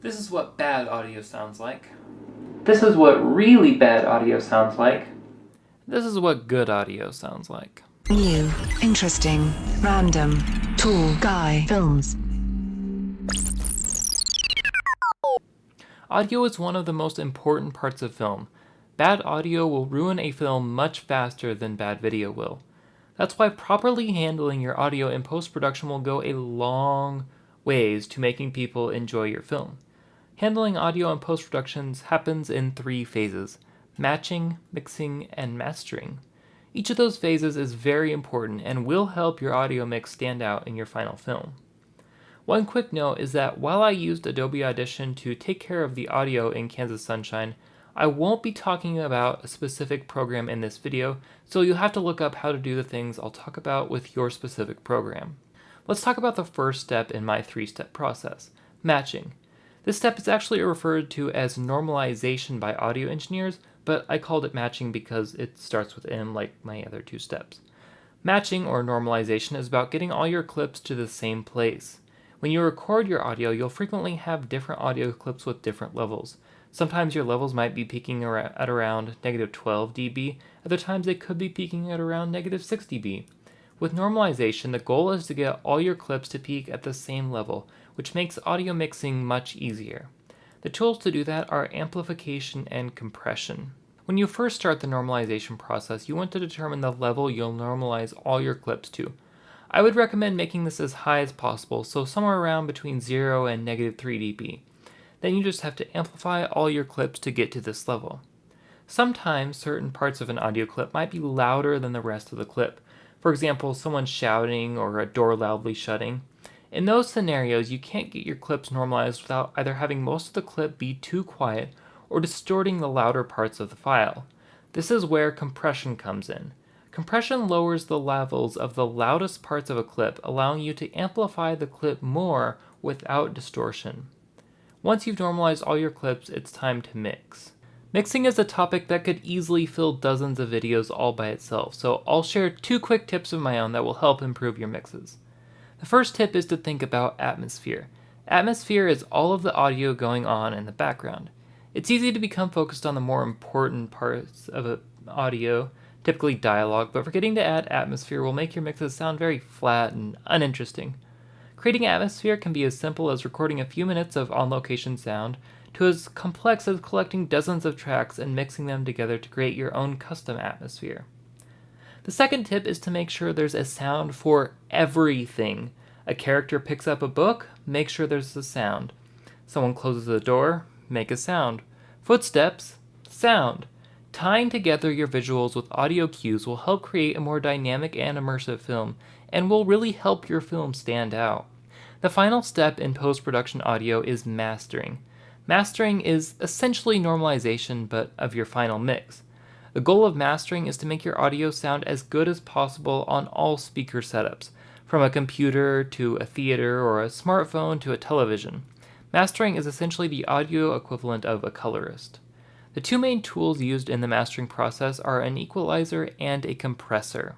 This is what bad audio sounds like. This is what really bad audio sounds like. This is what good audio sounds like. New, interesting, random, tall guy films. Audio is one of the most important parts of film. Bad audio will ruin a film much faster than bad video will. That's why properly handling your audio in post-production will go a long ways to making people enjoy your film. Handling audio in post-productions happens in 3 phases: matching, mixing, and mastering. Each of those phases is very important and will help your audio mix stand out in your final film. One quick note is that while I used Adobe Audition to take care of the audio in Kansas Sunshine, I won't be talking about a specific program in this video, so you'll have to look up how to do the things I'll talk about with your specific program. Let's talk about the first step in my 3-step process: matching. This step is actually referred to as normalization by audio engineers, but I called it matching because it starts with M like my other 2 steps. Matching, or normalization, is about getting all your clips to the same place. When you record your audio, you'll frequently have different audio clips with different levels. Sometimes your levels might be peaking at around -12 dB, other times they could be peaking at around -6 dB. With normalization, the goal is to get all your clips to peak at the same level, which makes audio mixing much easier. The tools to do that are amplification and compression. When you first start the normalization process, you want to determine the level you'll normalize all your clips to. I would recommend making this as high as possible, so somewhere around between 0 and -3 dB. Then you just have to amplify all your clips to get to this level. Sometimes certain parts of an audio clip might be louder than the rest of the clip. For example, someone shouting or a door loudly shutting. In those scenarios, you can't get your clips normalized without either having most of the clip be too quiet or distorting the louder parts of the file. This is where compression comes in. Compression lowers the levels of the loudest parts of a clip, allowing you to amplify the clip more without distortion. Once you've normalized all your clips, it's time to mix. Mixing is a topic that could easily fill dozens of videos all by itself, so I'll share 2 quick tips of my own that will help improve your mixes. The first tip is to think about atmosphere. Atmosphere is all of the audio going on in the background. It's easy to become focused on the more important parts of audio, typically dialogue, but forgetting to add atmosphere will make your mixes sound very flat and uninteresting. Creating atmosphere can be as simple as recording a few minutes of on-location sound to as complex as collecting dozens of tracks and mixing them together to create your own custom atmosphere. The second tip is to make sure there's a sound for everything. A character picks up a book, make sure there's a sound. Someone closes the door, make a sound. Footsteps, sound. Tying together your visuals with audio cues will help create a more dynamic and immersive film, and will really help your film stand out. The final step in post-production audio is mastering. Mastering is essentially normalization, but of your final mix. The goal of mastering is to make your audio sound as good as possible on all speaker setups, from a computer to a theater or a smartphone to a television. Mastering is essentially the audio equivalent of a colorist. The 2 main tools used in the mastering process are an equalizer and a compressor.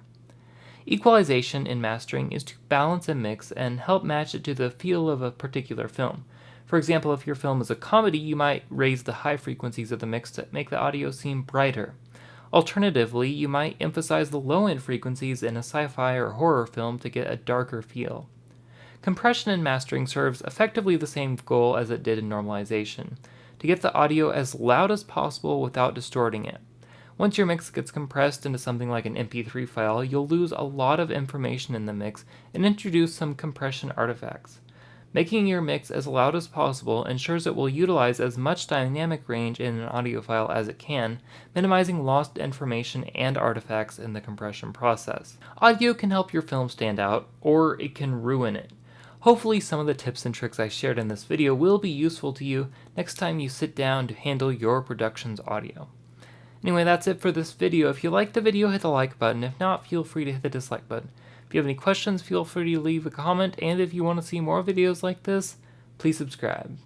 Equalization in mastering is to balance a mix and help match it to the feel of a particular film. For example, if your film is a comedy, you might raise the high frequencies of the mix to make the audio seem brighter. Alternatively, you might emphasize the low-end frequencies in a sci-fi or horror film to get a darker feel. Compression in mastering serves effectively the same goal as it did in normalization: to get the audio as loud as possible without distorting it. Once your mix gets compressed into something like an MP3 file, you'll lose a lot of information in the mix and introduce some compression artifacts. Making your mix as loud as possible ensures it will utilize as much dynamic range in an audio file as it can, minimizing lost information and artifacts in the compression process. Audio can help your film stand out, or it can ruin it. Hopefully some of the tips and tricks I shared in this video will be useful to you next time you sit down to handle your production's audio. Anyway, that's it for this video. If you liked the video, hit the like button. If not, feel free to hit the dislike button. If you have any questions, feel free to leave a comment, and if you want to see more videos like this, please subscribe.